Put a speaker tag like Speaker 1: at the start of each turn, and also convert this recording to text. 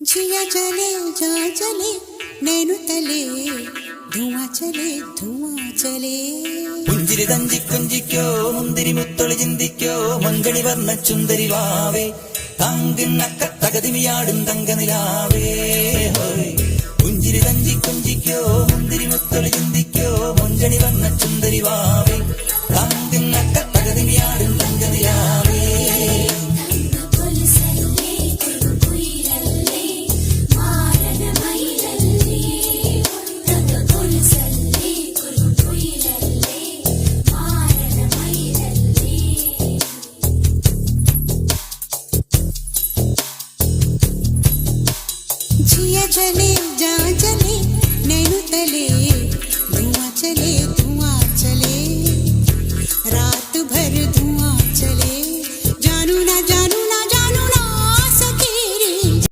Speaker 1: जिया जले जा चले नैनु तले धुआं चले
Speaker 2: പുഞ്ചിരി തഞ്ചി കുഞ്ചിക്കോ മുന്തിരി മുത്തൊളി ചിന്തിക്കോ മങ്കണി വർണ്ണ ചുന്ദരി വാവേ തങ്കിണ്ണക്ക തകതിമിയാടും തങ്കനിലാവേ പുഞ്ചിരി തഞ്ചി കുഞ്ചിക്കോ മുന്തിരി മുത്തൊളി ചിന്തിക്കോ മങ്കണി വർണ്ണ ചുന്ദരി വാവേ തങ്കിണ്ണക്ക തകതിമിയാടും തങ്കനിലാവേ
Speaker 1: जिया चले जा चले नैनु तले धुआं चले